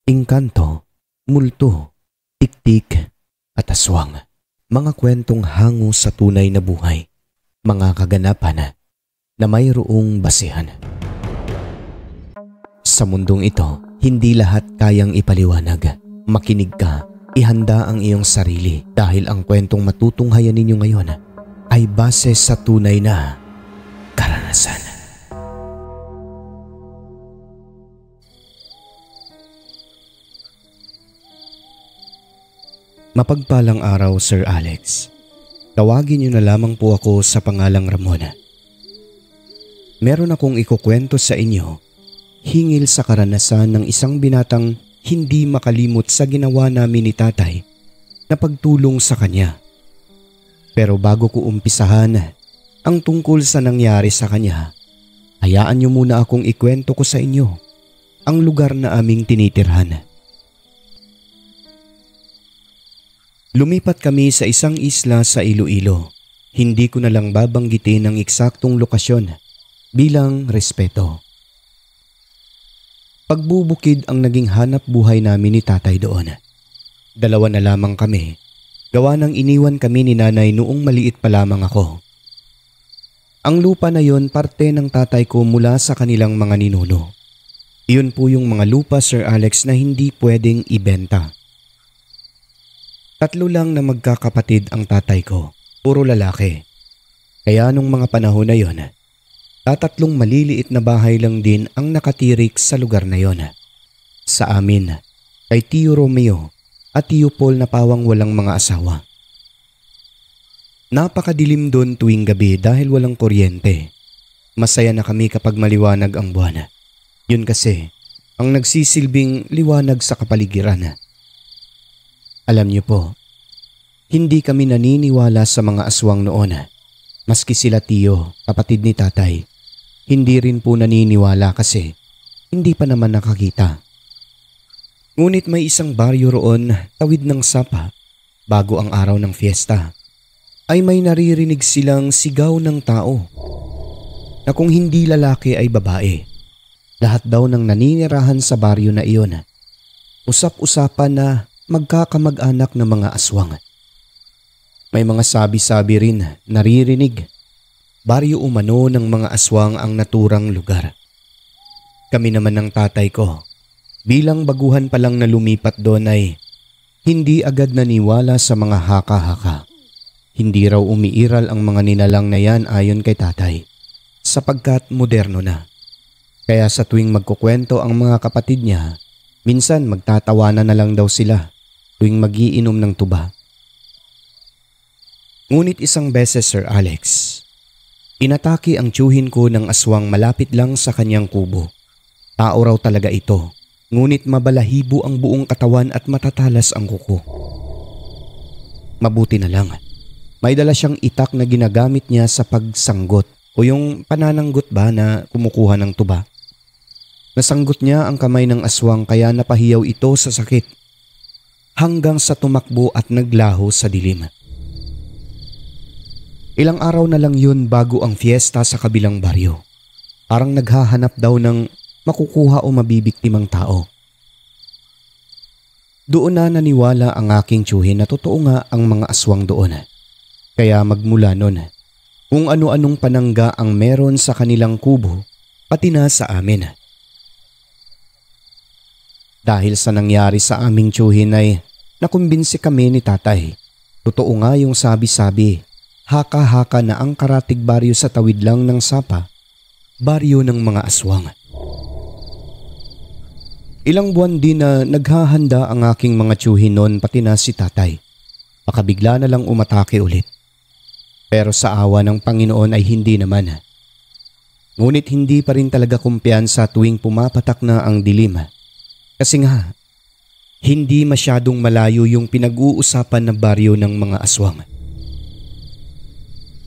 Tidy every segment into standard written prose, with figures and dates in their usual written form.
Engkanto, multo, tiktik at aswang. Mga kwentong hango sa tunay na buhay. Mga kaganapan na mayroong basihan. Sa mundong ito, hindi lahat kayang ipaliwanag. Makinig ka, ihanda ang iyong sarili dahil ang kwentong matutunghayan ninyo ngayon ay base sa tunay na karanasan. Mapagpalang araw, Sir Alex. Tawagin niyo na lamang po ako sa pangalang Ramon. Meron akong ikukwento sa inyo hingil sa karanasan ng isang binatang hindi makalimot sa ginawa namin ni tatay na pagtulong sa kanya. Pero bago ko umpisahan ang tungkol sa nangyari sa kanya, hayaan niyo muna akong ikwento ko sa inyo ang lugar na aming tinitirhan. Lumipat kami sa isang isla sa Iloilo. Hindi ko na lang babanggitin ang eksaktong lokasyon bilang respeto. Pagbubukid ang naging hanap buhay namin ni tatay doon. Dalawa na lamang kami, gawa ng iniwan kami ni nanay noong maliit pa lamang ako. Ang lupa na yon parte ng tatay ko mula sa kanilang mga ninuno. Iyon po yung mga lupa, Sir Alex, na hindi pwedeng ibenta. Tatlo lang na magkakapatid ang tatay ko, puro lalaki. Kaya nung mga panahon na yon, tatatlong maliliit na bahay lang din ang nakatirik sa lugar na yon. Sa amin, kay Tio Romeo at Tio Paul na pawang walang mga asawa. Napakadilim doon tuwing gabi dahil walang kuryente. Masaya na kami kapag maliwanag ang buwan. Yun kasi ang nagsisilbing liwanag sa kapaligiran. Alam niyo po, hindi kami naniniwala sa mga aswang noon. Maski sila Tio, kapatid ni tatay, hindi rin po naniniwala kasi hindi pa naman nakakita. Ngunit may isang baryo roon, tawid ng sapa, bago ang araw ng fiesta, ay may naririnig silang sigaw ng tao na kung hindi lalaki ay babae. Lahat daw ng naninirahan sa baryo na iyon, usap-usapan na magkakamag-anak ng mga aswang. May mga sabi-sabi rin naririnig. Baryo umano ng mga aswang ang naturang lugar. Kami naman ng tatay ko, bilang baguhan pa lang na lumipat doon ay hindi agad naniwala sa mga haka-haka. Hindi raw umiiral ang mga nilalang na yan ayon kay tatay, sapagkat moderno na. Kaya sa tuwing magkukwento ang mga kapatid niya, minsan magtatawanan na lang daw sila tuwing magiinom ng tuba. Ngunit isang beses, Sir Alex, inatake ang tiyuhin ko ng aswang malapit lang sa kanyang kubo. Tao raw talaga ito, ngunit mabalahibo ang buong katawan at matatalas ang kuko. Mabuti na lang, may dala siyang itak na ginagamit niya sa pagsanggot o yung panananggot ba na kumukuha ng tuba. Nasanggot niya ang kamay ng aswang kaya napahiyaw ito sa sakit hanggang sa tumakbo at naglaho sa dilim. Ilang araw na lang yun bago ang fiesta sa kabilang baryo. Parang naghahanap daw ng makukuha o mabibiktimang tao. Doon na naniwala ang aking tiyuhin na totoo nga ang mga aswang doon. Kaya magmula nun, kung ano-anong panangga ang meron sa kanilang kubo, pati na sa amin. Dahil sa nangyari sa aming tiyuhin ay nakumbinsi kami ni tatay. Totoo nga yung sabi-sabi, haka-haka na ang karatig baryo sa tawid lang ng sapa, baryo ng mga aswang. Ilang buwan din na naghahanda ang aking mga tiyuhin noon pati na si tatay. Baka bigla na lang umatake ulit. Pero sa awa ng Panginoon ay hindi naman. Ngunit hindi pa rin talaga kumpiyansa tuwing pumapatak na ang dilim. Kasi nga, hindi masyadong malayo yung pinag-uusapan na baryo ng mga aswang.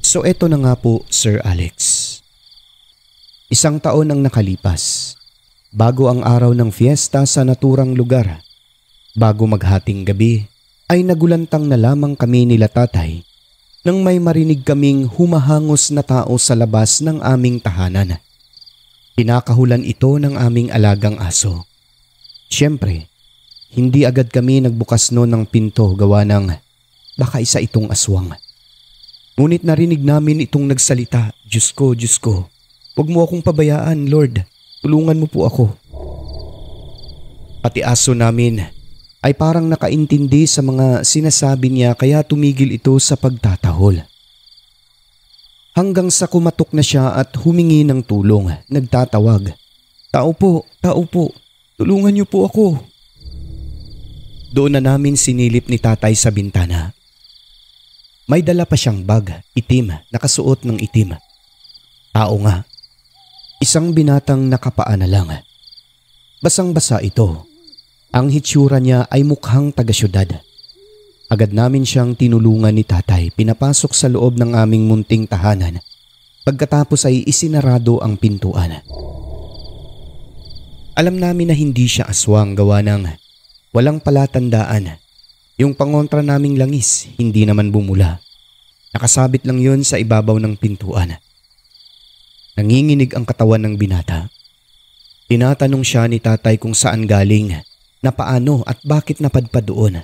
So eto na nga po, Sir Alex. Isang taon ang nakalipas, bago ang araw ng fiesta sa naturang lugar. Bago maghating gabi, ay nagulantang na lamang kami nila tatay nang may marinig kaming humahangos na tao sa labas ng aming tahanan. Pinakahulan ito ng aming alagang aso. Siyempre, hindi agad kami nagbukas noon ng pinto gawa ng baka isa itong aswang. Ngunit narinig namin itong nagsalita, Diyos ko, huwag mo akong pabayaan, Lord. Tulungan mo po ako. Pati aso namin ay parang nakaintindi sa mga sinasabi niya kaya tumigil ito sa pagtatahol. Hanggang sa kumatok na siya at humingi ng tulong, nagtatawag. Tao po, tulungan niyo po ako. Doon na namin sinilip ni tatay sa bintana. May dala pa siyang bag, itim, nakasuot ng itim. Tao nga. Isang binatang nakapaa na lang. Basang-basa ito. Ang hitsura niya ay mukhang taga-syudad. Agad namin siyang tinulungan ni tatay, pinapasok sa loob ng aming munting tahanan. Pagkatapos ay isinarado ang pintuan. Alam namin na hindi siya aswang gawa ng walang palatandaan. Yung pangontra naming langis hindi naman bumula. Nakasabit lang yun sa ibabaw ng pintuan. Nanginginig ang katawan ng binata. Tinatanong siya ni tatay kung saan galing, na paano at bakit napadpad doon.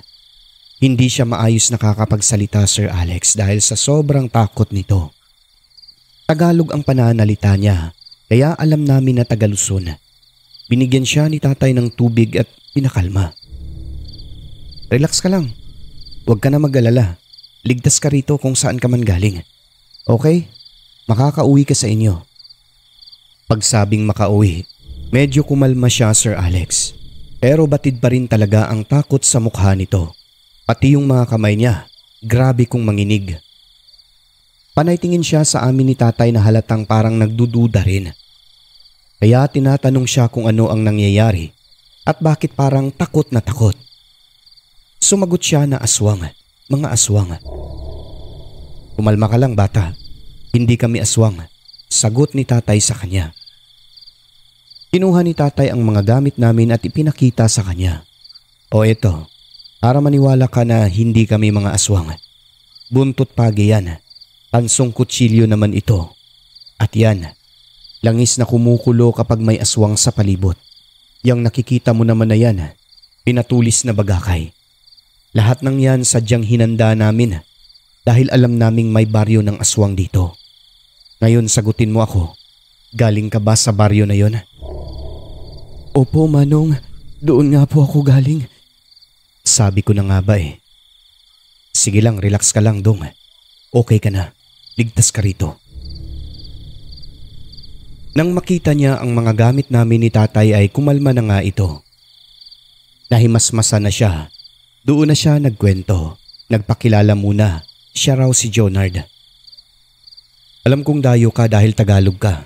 Hindi siya maayos nakakapagsalita, Sir Alex, dahil sa sobrang takot nito. Tagalog ang pananalita niya, kaya alam namin na Taga-Luzon. Binigyan siya ni tatay ng tubig at pinakalma. Relax ka lang. Huwag ka na mag-alala. Ligtas ka rito kung saan ka man galing. Okay? Makakauwi ka sa inyo. Pagsabing makauwi, medyo kumalma siya, Sir Alex. Pero batid pa rin talaga ang takot sa mukha nito. Pati yung mga kamay niya, grabe kong manginig. Panay tingin siya sa amin ni tatay na halatang parang nagdududa rin. Kaya tinatanong siya kung ano ang nangyayari at bakit parang takot na takot. Sumagot siya na aswang, mga aswang. Kumalma ka lang bata, hindi kami aswang, sagot ni tatay sa kanya. Kinuha ni tatay ang mga gamit namin at ipinakita sa kanya. O eto, para maniwala ka na hindi kami mga aswang. Buntot pagi yan, tansong kutsilyo naman ito. At yan, langis na kumukulo kapag may aswang sa palibot. Yang nakikita mo naman na yan, pinatulis na bagakay. Lahat ng yan sadyang hinanda namin dahil alam naming may baryo ng aswang dito. Ngayon sagutin mo ako, galing ka ba sa baryo na yon? Opo, Manong. Doon nga po ako galing. Sabi ko na nga ba eh. Sige lang, relax ka lang, Dong. Okay ka na. Ligtas ka rito. Nang makita niya ang mga gamit namin ni tatay ay kumalma na nga ito. Nahimasmasa na siya. Doon na siya nagkwento. Nagpakilala muna. Siya raw si Jonard. Alam kong dayo ka dahil Tagalog ka.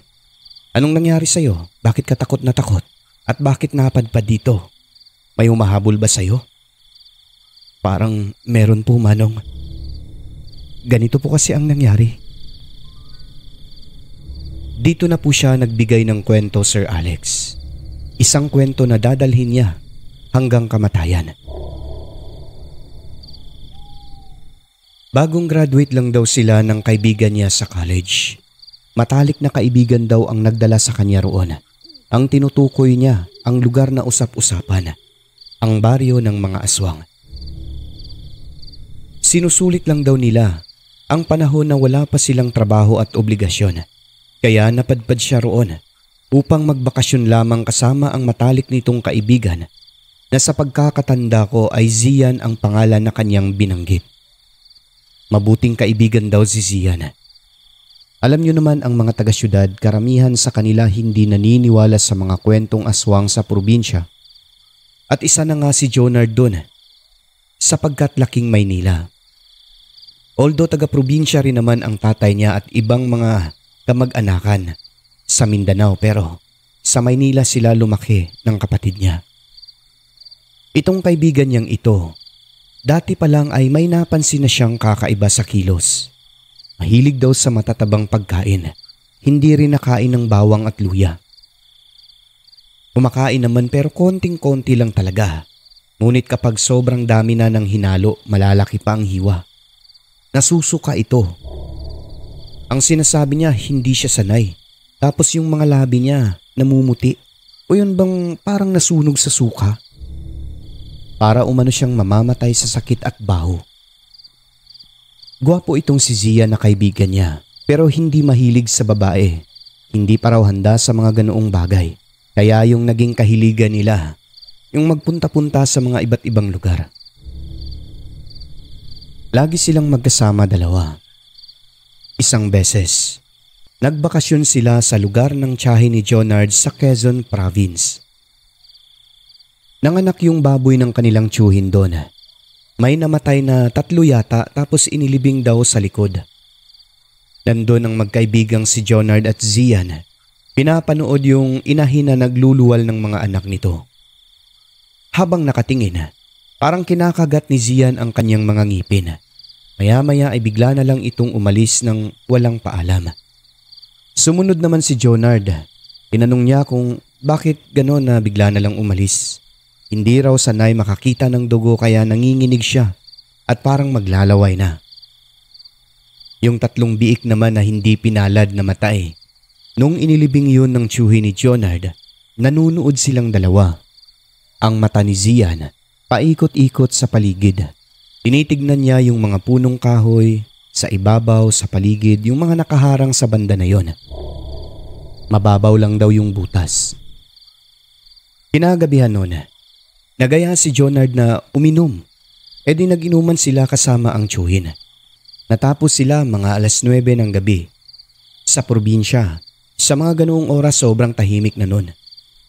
Anong nangyari sa'yo? Bakit ka takot na takot? At bakit napadpad dito? May humahabol ba sa'yo? Parang meron po, Manong. Ganito po kasi ang nangyari. Dito na po siya nagbigay ng kwento, Sir Alex. Isang kwento na dadalhin niya hanggang kamatayan. Bagong graduate lang daw sila ng kaibigan niya sa college. Matalik na kaibigan daw ang nagdala sa kanya roon. Ang tinutukoy niya ang lugar na usap-usapan, ang baryo ng mga aswang. Sinusulit lang daw nila ang panahon na wala pa silang trabaho at obligasyon. Kaya napadpad siya roon upang magbakasyon lamang kasama ang matalik nitong kaibigan na sa pagkakatanda ko ay Zian ang pangalan na kanyang binanggit. Mabuting kaibigan daw si Zian. Alam niyo naman ang mga taga-syudad, karamihan sa kanila hindi naniniwala sa mga kwentong aswang sa probinsya. At isa na nga si Jonard doon, sapagkat laking Maynila. Although taga-probinsya rin naman ang tatay niya at ibang mga kamag-anakan sa Mindanao, pero sa Maynila sila lumaki ng kapatid niya. Itong kaibigan niyang ito, dati pa lang ay may napansin na siyang kakaiba sa kilos. Mahilig daw sa matatabang pagkain, hindi rin nakain ng bawang at luya. Kumakain naman pero konting-konti lang talaga. Ngunit kapag sobrang dami na ng hinalo, malalaki pa ang hiwa. Nasusuka ito. Ang sinasabi niya hindi siya sanay. Tapos yung mga labi niya namumuti. O yun bang parang nasunog sa suka? para umano siyang mamamatay sa sakit at baho. Gwapo itong si Zia na kaibigan niya pero hindi mahilig sa babae. Hindi pa raw handa sa mga ganoong bagay. Kaya yung naging kahiligan nila, yung magpunta-punta sa mga iba't ibang lugar. Lagi silang magkasama dalawa. Isang beses, nagbakasyon sila sa lugar ng tiyahin ni Jonard sa Quezon Province. Nanganak yung baboy ng kanilang tiyuhin doon. May namatay na 3 yata tapos inilibing daw sa likod. Nandun ang magkaibigang si Jonard at Zian. Pinapanood yung inahin na nagluluwal ng mga anak nito. Habang nakatingin, parang kinakagat ni Zian ang kanyang mga ngipin. Maya-maya ay bigla na lang itong umalis ng walang paalam. Sumunod naman si Jonard. Tinanong niya kung bakit gano'n na bigla na lang umalis. Hindi raw sanay makakita ng dugo kaya nanginginig siya at parang maglalaway na. Yung 3 biik naman na hindi pinalad na matay. Nung inilibing yun ng tiyuhin ni Jonard, nanunood silang dalawa. Ang mata ni Zian, paikot-ikot sa paligid. Tinitignan niya yung mga punong kahoy, sa ibabaw, sa paligid, yung mga nakaharang sa banda na yon. Mababaw lang daw yung butas. Kinagabihan nun, nagaya si Jonard na uminom. E di nag-inuman sila kasama ang tiyuhin. Natapos sila mga 9:00 ng gabi. Sa probinsya, sa mga ganoong oras sobrang tahimik na nun.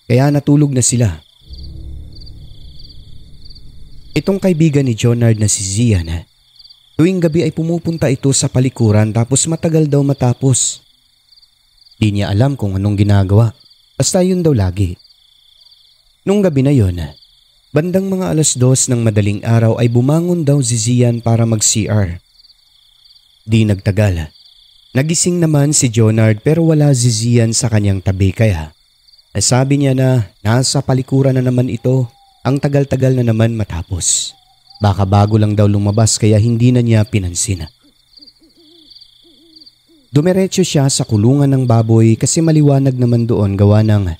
Kaya natulog na sila. Itong kaibigan ni Jonard na si Zian, tuwing gabi ay pumupunta ito sa palikuran tapos matagal daw matapos. Di niya alam kung anong ginagawa. Basta yun daw lagi. Nung gabi na yon, bandang mga 2:00 ng madaling araw ay bumangon daw si Zian para mag-CR. Di nagtagal. Nagising naman si Jonard pero wala si Zian sa kanyang tabi kaya sabi niya na nasa palikuran na naman ito, ang tagal-tagal na naman matapos. Baka bago lang daw lumabas kaya hindi na niya pinansin. Dumiretso siya sa kulungan ng baboy kasi maliwanag naman doon gawa ng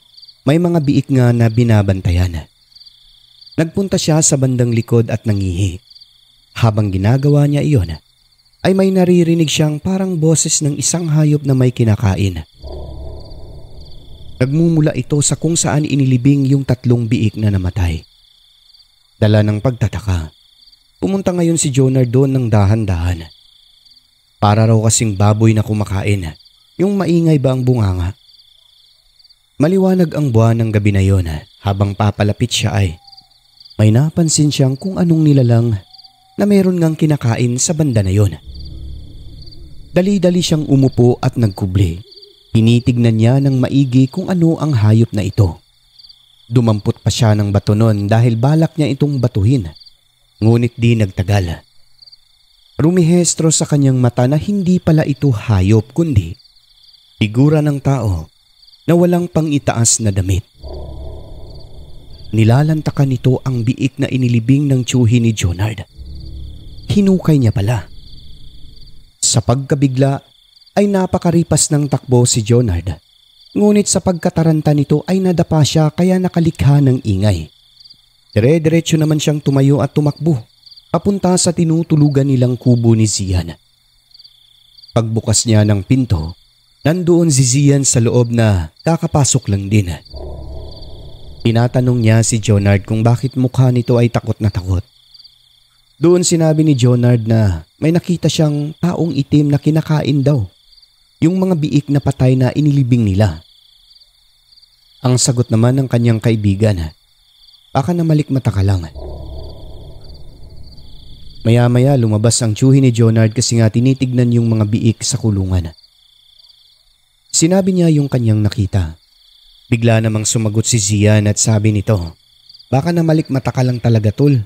may mga biik nga na binabantayan. Nagpunta siya sa bandang likod at nangihi. Habang ginagawa niya iyon, ay may naririnig siyang parang boses ng isang hayop na may kinakain. Nagmumula ito sa kung saan inilibing yung 3 biik na namatay. Dala ng pagtataka, pumunta ngayon si Jonard doon ng dahan-dahan. Para raw kasing baboy na kumakain, yung maingay ba ang bunganga? Maliwanag ang buwan ng gabi na yon. Habang papalapit siya ay may napansin siyang kung anong nilalang na meron ngang kinakain sa banda na yon. Dali-dali siyang umupo at nagkubli. Tinitignan niya ng maigi kung ano ang hayop na ito. Dumampot pa siya ng bato nun dahil balak niya itong batuhin. Ngunit di nagtagal. Rumihestro sa kanyang mata na hindi pala ito hayop kundi figura ng tao na walang pang-itaas na damit. Nilalantakan nito ang biik na inilibing ng tiyuhin ni Jonard. Hinukay niya pala. Sa pagkabigla ay napakaripas ng takbo si Jonard. Ngunit sa pagkataranta nito ay nadapa siya kaya nakalikha ng ingay. Dire-diretso naman siyang tumayo at tumakbo papunta sa tinutulugan nilang kubo ni Zian. Pagbukas niya ng pinto, nandoon si Zian sa loob na kakapasok lang din. Tinatanong niya si Jonard kung bakit mukha nito ay takot na takot. Doon sinabi ni Jonard na may nakita siyang taong itim na kinakain daw, yung mga biik na patay na inilibing nila. Ang sagot naman ng kanyang kaibigan, baka namalikmata ka lang. Maya-maya lumabas ang tiyuhin ni Jonard kasi nga tinitignan yung mga biik sa kulungan. Sinabi niya yung kanyang nakita. Bigla namang sumagot si Zian at sabi nito, baka namalikmata ka lang talaga tol.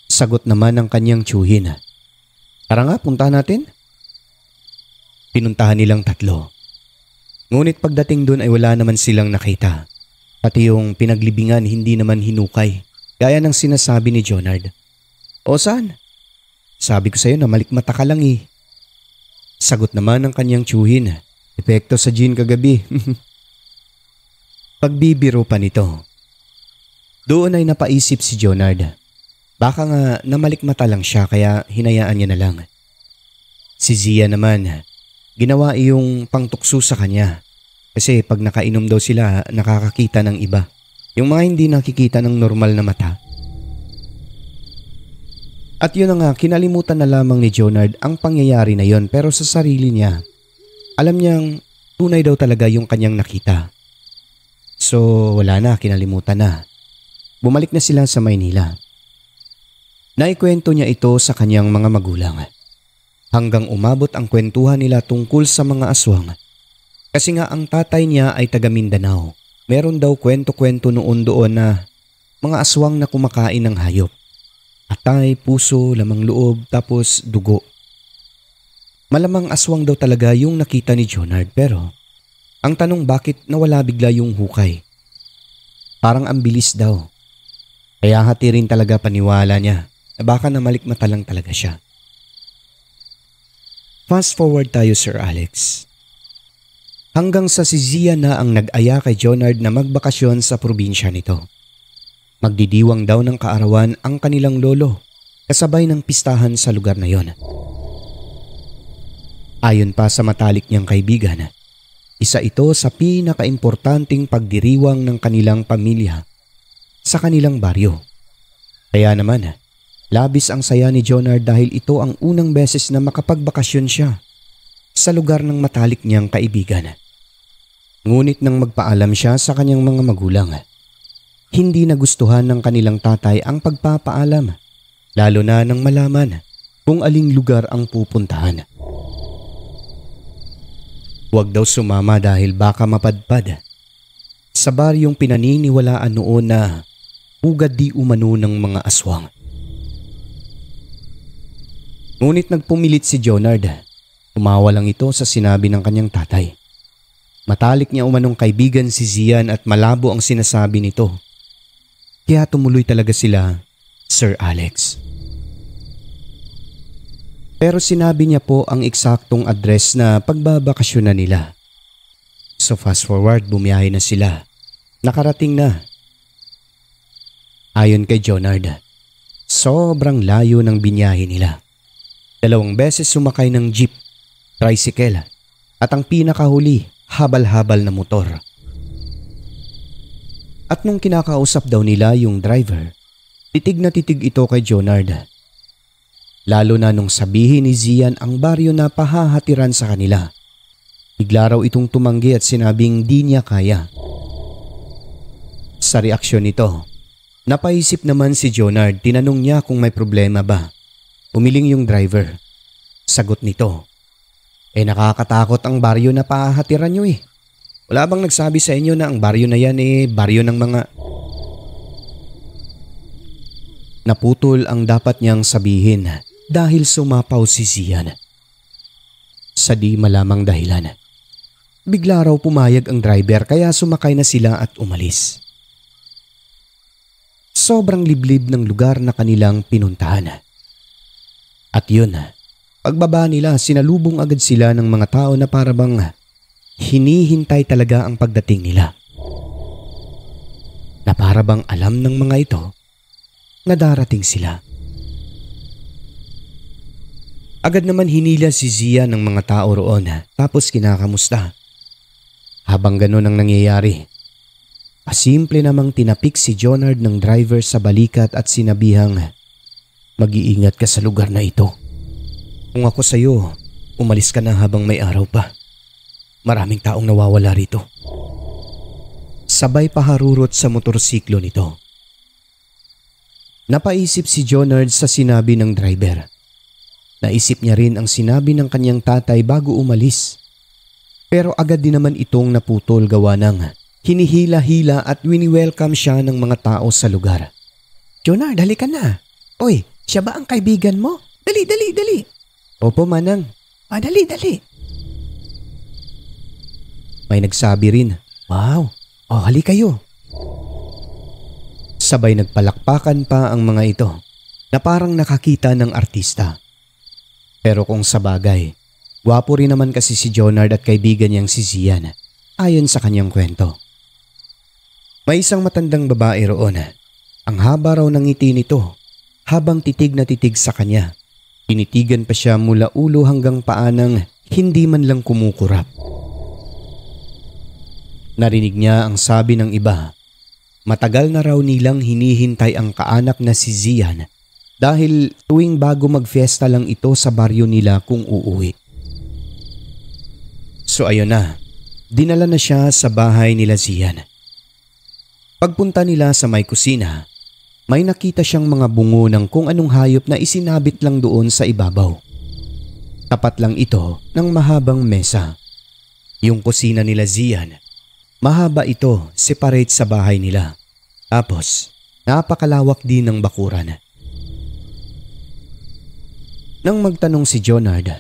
Sagot naman ng kanyang tiyuhin, tara nga punta natin. Pinuntahan nilang 3. Ngunit pagdating doon ay wala naman silang nakita. Pati yung pinaglibingan hindi naman hinukay, gaya ng sinasabi ni Jonard. O saan? Sabi ko sa'yo na malikmata ka lang eh. Sagot naman ng kanyang tiyuhin, epekto sa gin kagabi. Pagbibiro pa nito. Doon ay napaisip si Jonard. Baka nga namalikmata lang siya kaya hinayaan niya na lang. Si Zia naman, ginawa iyong pangtukso sa kanya. Kasi pag nakainom daw sila, nakakakita ng iba. Yung mga hindi nakikita ng normal na mata. At yun na nga, kinalimutan na lamang ni Jonard ang pangyayari na yon, pero sa sarili niya, alam niyang tunay daw talaga yung kanyang nakita. So wala na, kinalimutan na. Bumalik na sila sa Maynila. Naikwento niya ito sa kanyang mga magulang. Hanggang umabot ang kwentuhan nila tungkol sa mga aswang. Kasi nga ang tatay niya ay taga Mindanao. Meron daw kwento-kwento noon doon na mga aswang na kumakain ng hayop. Atay, puso, lamang loob, tapos dugo. Malamang aswang daw talaga yung nakita ni Jonard, pero ang tanong, bakit nawala bigla yung hukay? Parang ang bilis daw. Kaya hati rin talaga paniwala niya na baka namalikmata lang talaga siya. Fast forward tayo, Sir Alex. Hanggang sa si Zia na ang nag-aya kay Jonard na magbakasyon sa probinsya nito. Magdidiwang daw ng kaarawan ang kanilang lolo kasabay ng pistahan sa lugar na yon. Ayon pa sa matalik niyang kaibigan, isa ito sa pinakaimportanteng pagdiriwang ng kanilang pamilya sa kanilang baryo. Kaya naman, labis ang saya ni Jonard dahil ito ang unang beses na makapagbakasyon siya sa lugar ng matalik niyang kaibigan. Ngunit nang magpaalam siya sa kanyang mga magulang, hindi nagustuhan ng kanilang tatay ang pagpapaalam, lalo na nang malaman kung aling lugar ang pupuntahan. Huwag daw sumama dahil baka mapadpad sa baryong pinaniniwalaan noon na ugad di umano ng mga aswang. Ngunit nagpumilit si Jonard. Tumawa lang ito sa sinabi ng kanyang tatay. Matalik niya umanong kaibigan si Zian at malabo ang sinasabi nito. Kaya tumuloy talaga sila, Sir Alex. Pero sinabi niya po ang eksaktong address na pagbabakasyon na nila. So fast forward, bumiyahe na sila. Nakarating na. Ayon kay Jonard, sobrang layo ng binyahe nila. 2 beses sumakay ng jeep, tricycle, at ang pinakahuli, habal-habal na motor. At nung kinakausap daw nila yung driver, titig na titig ito kay Jonard. Lalo na nung sabihin ni Zian ang baryo na pahahatiran sa kanila. Bigla raw itong tumanggi at sinabing di niya kaya. Sa reaksyon nito, napaisip naman si Jonard, tinanong niya kung may problema ba. Umiling yung driver. Sagot nito, nakakatakot ang baryo na pahahatiran nyo eh. Wala bang nagsabi sa inyo na ang baryo na yan baryo ng mga... Naputol ang dapat niyang sabihin dahil sumapaw si Zian. Sa di malamang dahilan. Bigla raw pumayag ang driver kaya sumakay na sila at umalis. Sobrang liblib ng lugar na kanilang pinuntahan. At yun, pagbaba nila sinalubong agad sila ng mga tao na parabang hinihintay talaga ang pagdating nila. Na parabang alam ng mga ito na darating sila. Agad naman hinila si Zia ng mga tao roon tapos kinakamusta. Habang ganun ang nangyayari, pasimple namang tinapik si Jonard ng driver sa balikat at sinabihang, mag-iingat ka sa lugar na ito. Kung ako sa'yo, umalis ka na habang may araw pa. Maraming taong nawawala rito. Sabay paharurot sa motorsiklo nito. Napaisip si Jonard sa sinabi ng driver. Naisip niya rin ang sinabi ng kanyang tatay bago umalis. Pero agad din naman itong naputol gawa ng hinihila-hila at wini-welcome siya ng mga tao sa lugar. Jonard, halika na. Oy, siya ba ang kaibigan mo? Dali, dali, dali. Opo, manang. Dali, dali. May nagsabi rin, wow, hali kayo. Sabay nagpalakpakan pa ang mga ito na parang nakakita ng artista. Pero kung sa bagay, gwapo rin naman kasi si Jonard at kaibigan niyang si Zian ayon sa kanyang kwento. May isang matandang babae roon Ang haba raw ng ngiti nito habang titig na titig sa kanya. Tinitigan pa siya mula ulo hanggang paa nang hindi man lang kumukurap. Narinig niya ang sabi ng iba. Matagal na raw nilang hinihintay ang kaanak na si Zian dahil tuwing bago magfiesta lang ito sa baryo nila kung uuwi. So ayun na, dinala na siya sa bahay nila Zian. Pagpunta nila sa may kusina, may nakita siyang mga bungo ng kung anong hayop na isinabit lang doon sa ibabaw. Tapat lang ito ng mahabang mesa. Yung kusina nila Zian, mahaba ito, separate sa bahay nila. Tapos, napakalawak din ng bakuran. Nang magtanong si Jonard,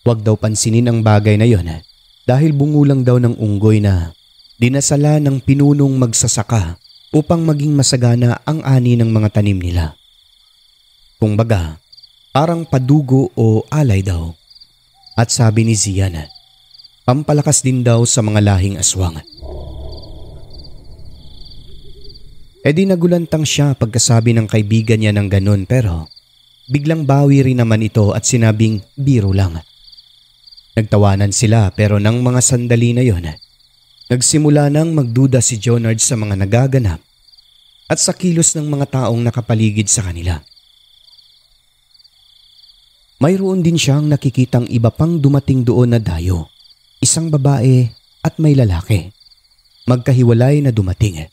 huwag daw pansinin ang bagay na yon dahil bungo lang daw ng unggoy na dinasala ng pinunong magsasaka upang maging masagana ang ani ng mga tanim nila. Kung baga, parang padugo o alay daw. At sabi ni Zian, pampalakas din daw sa mga lahing aswang. E di nagulantang siya pagkasabi ng kaibigan niya ng ganun pero biglang bawi rin naman ito at sinabing biro lang. Nagtawanan sila pero nang mga sandali na yon, nagsimula nang magduda si Jonard sa mga nagaganap at sa kilos ng mga taong nakapaligid sa kanila. Mayroon din siyang nakikitang iba pang dumating doon na dayo, isang babae at may lalaki. Magkahiwalay na dumating.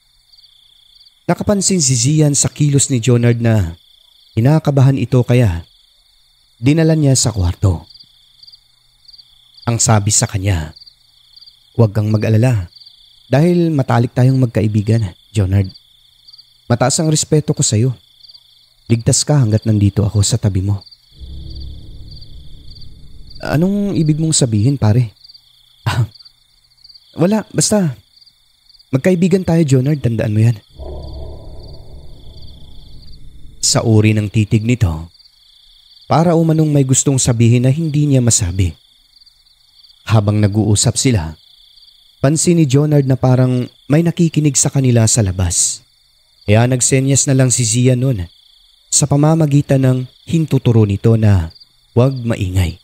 Nakapansin si Zian sa kilos ni Jonard na kinakabahan ito kaya dinala niya sa kwarto. Ang sabi sa kanya, huwag kang mag-alala dahil matalik tayong magkaibigan, Jonard. Mataas ang respeto ko sa iyo. Ligtas ka hanggat nandito ako sa tabi mo. Anong ibig mong sabihin, pare? Wala, basta magkaibigan tayo, Jonard, tandaan mo yan. Sa uri ng titig nito, para umanong may gustong sabihin na hindi niya masabi. Habang nag-uusap sila, pansin ni Jonard na parang may nakikinig sa kanila sa labas. Kaya nagsenyas na lang si Zian noon sa pamamagitan ng hintuturo nito na huwag maingay.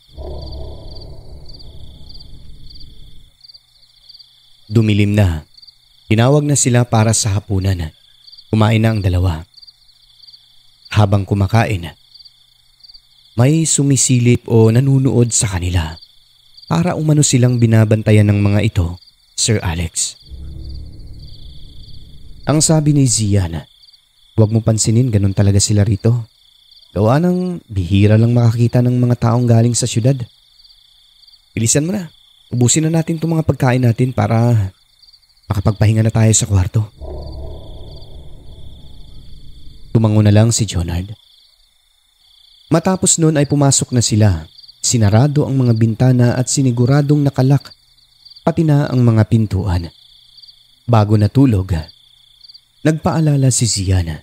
Dumilim na. Tinawag na sila para sa hapunan. Kumain na ang dalawa. Habang kumakain, may sumisilip o nanunood sa kanila. Para umano silang binabantayan ng mga ito, Sir Alex. Ang sabi ni Zian, huwag mo pansinin, ganun talaga sila rito. Gawa ng bihira lang makakita ng mga taong galing sa syudad. Bilisan mo na, ubusin na natin itong mga pagkain natin para makapagpahinga na tayo sa kwarto. Tumango na lang si Jonard. Matapos nun ay pumasok na sila. Sinarado ang mga bintana at siniguradong nakalak, pati na ang mga pintuan. Bago natulog, nagpaalala si Zian.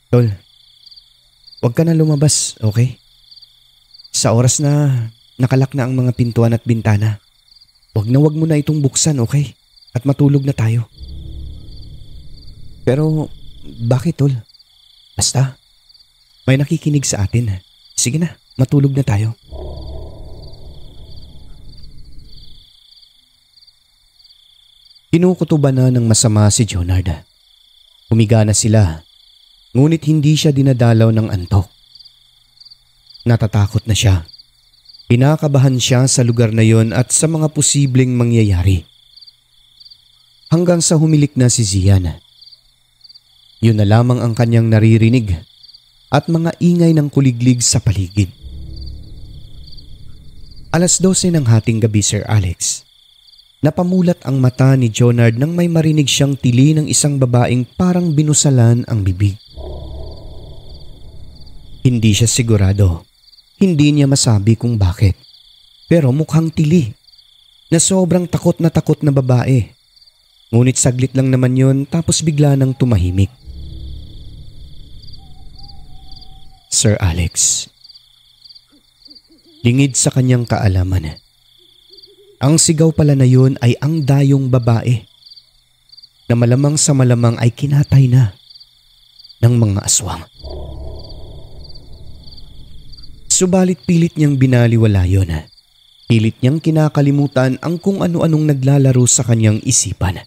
Tol, huwag ka na lumabas, okay? Sa oras na nakalak na ang mga pintuan at bintana, huwag mo na itong buksan, okay? At matulog na tayo. Pero bakit, tol? Basta, may nakikinig sa atin. Sige na, matulog na tayo. Kinukutuban na ng masama si Jonard. Humiga na sila, ngunit hindi siya dinadalaw ng antok. Natatakot na siya. Kinakabahan siya sa lugar na yon at sa mga posibleng mangyayari. Hanggang sa humilik na si Zian. Yun na lamang ang kanyang naririnig at mga ingay ng kuliglig sa paligid. 12:00 ng hating gabi, Sir Alex. Napamulat ang mata ni Jonard nang may marinig siyang tili ng isang babaeng parang binusalan ang bibig. Hindi siya sigurado. Hindi niya masabi kung bakit. Pero mukhang tili na sobrang takot na babae. Ngunit saglit lang naman yun tapos bigla nang tumahimik. Sir Alex. Lingid sa kanyang kaalaman. Ang sigaw pala na yun ay ang dayong babae. na malamang sa malamang ay kinatay na ng mga aswang. Subalit pilit niyang binaliwala yun. Pilit niyang kinakalimutan ang kung ano-anong naglalaro sa kanyang isipan.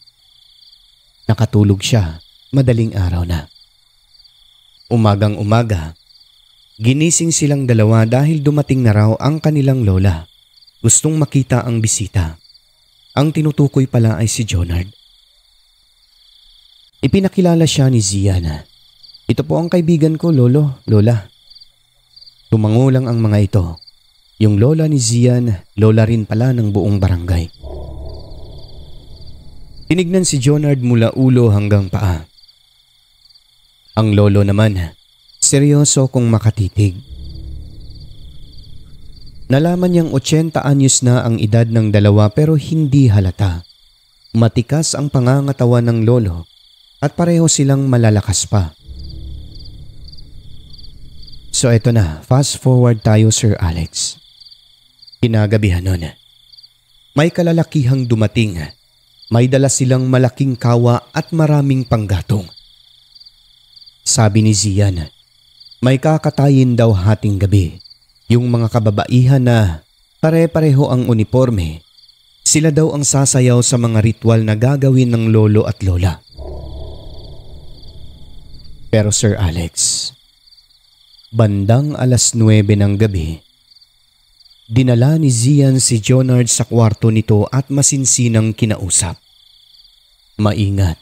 Nakatulog siya, madaling araw na. Umagang umaga, ginising silang dalawa dahil dumating na raw ang kanilang lola. Gustong makita ang bisita. Ang tinutukoy pala ay si Jonard. Ipinakilala siya ni Zian. Ito po ang kaibigan ko, lolo, lola. Tumango lang ang mga ito. Yung lola ni Zian, lola rin pala ng buong barangay. Tinignan si Jonard mula ulo hanggang paa. Ang lolo naman, seryoso kung makatitig. Nalaman niyang 80 anyos na ang edad ng dalawa pero hindi halata. Matikas ang pangangatawan ng lolo at pareho silang malalakas pa. So eto na, fast forward tayo Sir Alex. Kinagabihan nun, may kalalakihang dumating. May dala silang malaking kawa at maraming panggatong. Sabi ni Zian, may kakatayin daw hating gabi. Yung mga kababaihan na pare-pareho ang uniforme, sila daw ang sasayaw sa mga ritual na gagawin ng lolo at lola. Pero Sir Alex, bandang 9:00 ng gabi, dinala ni Zian si Jonard sa kwarto nito at masinsinang kinausap. Maingat,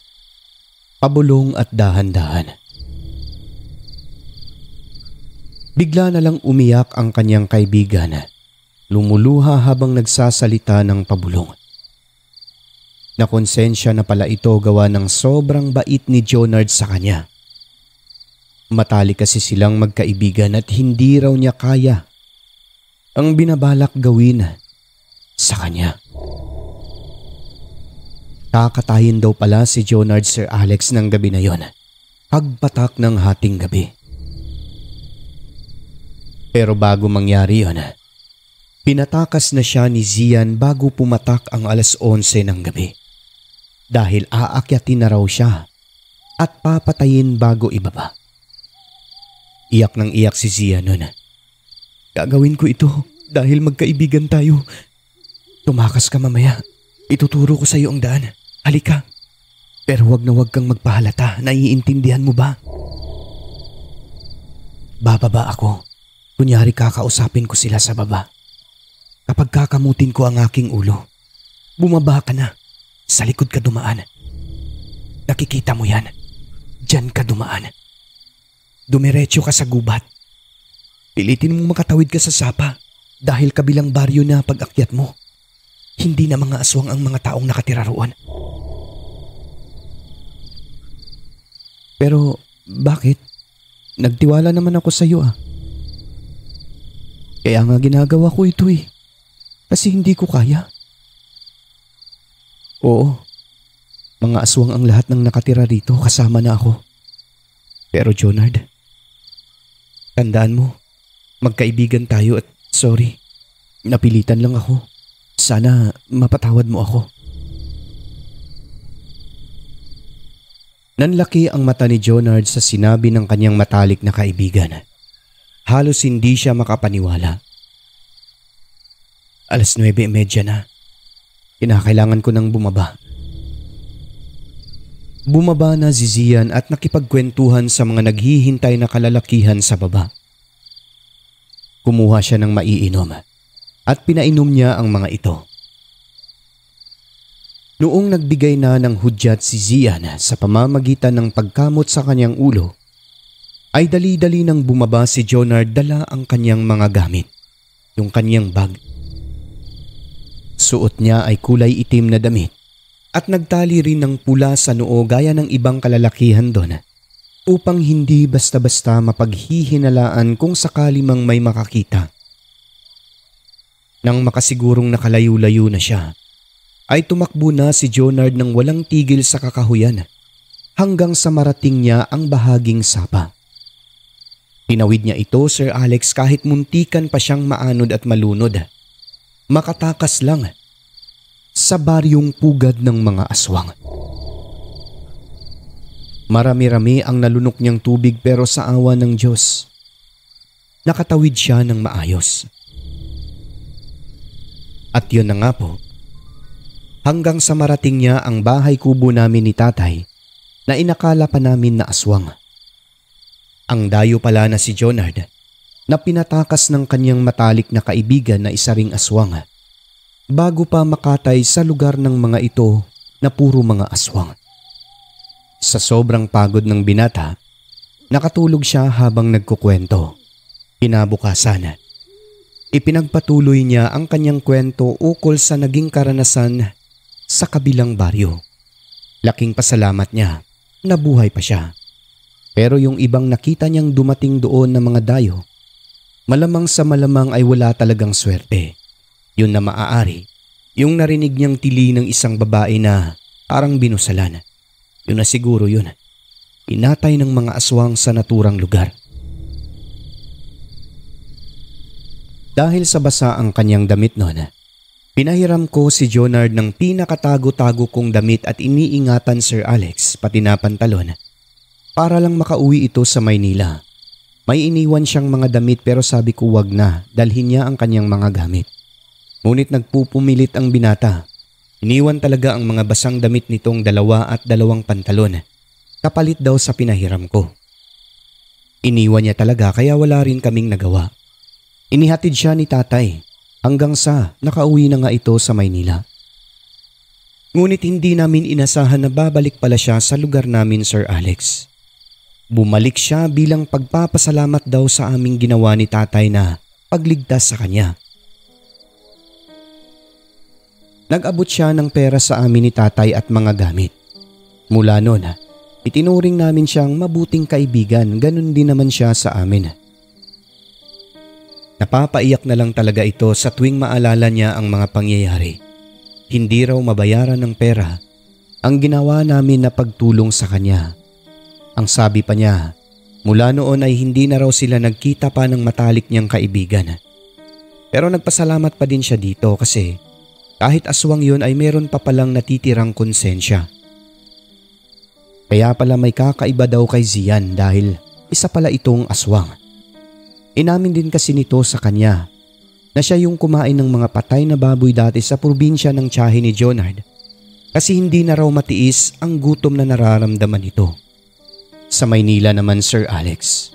pabulong at dahan-dahan. Bigla na lang umiyak ang kanyang kaibigan. Lumuluha habang nagsasalita ng pabulong. Nakonsensya na pala ito gawa ng sobrang bait ni Jonard sa kanya. Matalik kasi silang magkaibigan at hindi raw niya kaya ang binabalak gawin sa kanya. Kakatayin daw pala si Jonard Sir Alex ng gabi na yon, pagpatak ng hating gabi. Pero bago mangyari yon, pinatakas na siya ni Zian bago pumatak ang 11:00 ng gabi. Dahil aakyatin na raw siya at papatayin bago ibaba. Iyak ng iyak si Zian nun. Gagawin ko ito dahil magkaibigan tayo. Tumakas ka mamaya. Ituturo ko sa iyo ang daan. Halika. Pero wag na wag kang magpahalata. Naiintindihan mo ba? Bababa ako. Kunyari kakausapin ko sila sa baba. Kapag kakamutin ko ang aking ulo, bumaba ka na. Sa likod ka dumaan. Nakikita mo yan. Diyan ka dumaan. Dumiretso ka sa gubat. Pilitin mong makatawid ka sa sapa dahil kabilang baryo na pag-akyat mo. Hindi na mga aswang ang mga taong nakatira roon. Pero bakit? Nagtiwala naman ako sa iyo ah. Kaya nga ginagawa ko ito eh. Kasi hindi ko kaya. Oo, mga aswang ang lahat ng nakatira rito, kasama na ako. Pero Jonard, tandaan mo, magkaibigan tayo at sorry, napilitan lang ako. Sana mapatawad mo ako. Nanlaki ang mata ni Jonard sa sinabi ng kanyang matalik na kaibigan. Halos hindi siya makapaniwala. 9:30 na. Kinakailangan ko nang bumaba. Bumaba na si Zian at nakipagkwentuhan sa mga naghihintay na kalalakihan sa baba. Kumuha siya ng maiinom at pinainom niya ang mga ito. Noong nagbigay na ng hudyat si Zian sa pamamagitan ng pagkamot sa kanyang ulo, ay dali-dali nang bumaba si Jonard dala ang kanyang mga gamit, yung kanyang bag. Suot niya ay kulay itim na damit at nagtali rin ng pula sa noo gaya ng ibang kalalakihan doon upang hindi basta-basta mapaghihinalaan kung sakali mang may makakita. Nang makasigurong nakalayo-layo na siya, ay tumakbo na si Jonard ng walang tigil sa kakahuyan hanggang sa marating niya ang bahaging sapa. Tinawid niya ito, Sir Alex, kahit muntikan pa siyang maanod at malunod. Makatakas lang sa baryong pugad ng mga aswang. Marami-rami ang nalunok niyang tubig pero sa awa ng Diyos, nakatawid siya ng maayos. At yun na nga po, hanggang sa marating niya ang bahay kubo namin ni tatay na inakala pa namin na aswang. Ang dayo pala na si Jonard na pinatakas ng kanyang matalik na kaibigan na isa ring aswang bago pa makatay sa lugar ng mga ito na puro mga aswang. Sa sobrang pagod ng binata, nakatulog siya habang nagkukwento. Kinabukasan, ipinagpatuloy niya ang kanyang kwento ukol sa naging karanasan sa kabilang baryo. Laking pasalamat niya na buhay pa siya. Pero yung ibang nakita niyang dumating doon na mga dayo, malamang sa malamang ay wala talagang swerte. Yun na maaari, yung narinig niyang tili ng isang babae na parang binusalan. Yun na siguro yun. Inatay ng mga aswang sa naturang lugar. Dahil sa basa ang kanyang damit noon, pinahiram ko si Jonard ng pinakatago-tago kong damit at iniingatan Sir Alex pati na pantalon para lang makauwi ito sa Maynila. May iniwan siyang mga damit pero sabi ko wag na, dalhin niya ang kanyang mga gamit. Ngunit nagpupumilit ang binata. Iniwan talaga ang mga basang damit nitong 2 at 2 pantalon. Kapalit daw sa pinahiram ko. Iniwan niya talaga kaya wala rin kaming nagawa. Inihatid siya ni tatay hanggang sa nakauwi na nga ito sa Maynila. Ngunit hindi namin inasahan na babalik pala siya sa lugar namin, Sir Alex. Bumalik siya bilang pagpapasalamat daw sa aming ginawa ni tatay na pagligtas sa kanya. Nag-abot siya ng pera sa amin ni tatay at mga gamit. Mula noon, itinuring namin siyang mabuting kaibigan, ganun din naman siya sa amin. Napapaiyak na lang talaga ito sa tuwing maalala niya ang mga pangyayari. Hindi raw mabayaran ng pera ang ginawa namin na pagtulong sa kanya. Ang sabi pa niya, mula noon ay hindi na raw sila nagkita pa ng matalik niyang kaibigan. Pero nagpasalamat pa din siya dito kasi kahit aswang yun ay meron pa palang natitirang konsensya. Kaya pala may kakaiba daw kay Zian dahil isa pala itong aswang. Inamin din kasi nito sa kanya na siya yung kumain ng mga patay na baboy dati sa probinsya ng tiyahin ni Jonard kasi hindi na raw matiis ang gutom na nararamdaman nito. Sa Maynila naman, Sir Alex,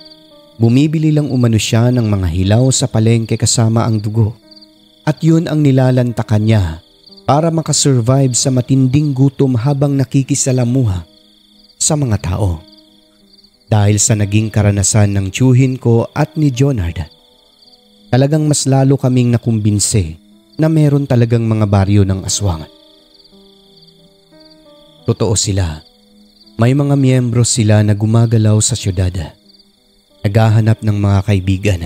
bumibili lang umano siya ng mga hilaw sa palengke kasama ang dugo at yun ang nilalantakan niya para makasurvive sa matinding gutom habang nakikisalamuha sa mga tao. Dahil sa naging karanasan ng tiyuhin ko at ni Jonard, talagang mas lalo kaming nakumbinse na meron talagang mga baryo ng aswang. Totoo sila. May mga miyembro sila na gumagalaw sa syudad. Naghahanap ng mga kaibigan.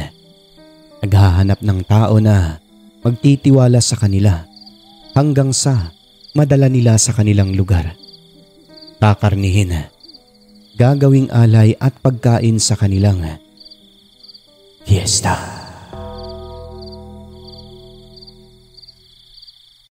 Naghahanap ng tao na magtitiwala sa kanila hanggang sa madala nila sa kanilang lugar. Kakarnihin, gagawing alay at pagkain sa kanilang fiesta.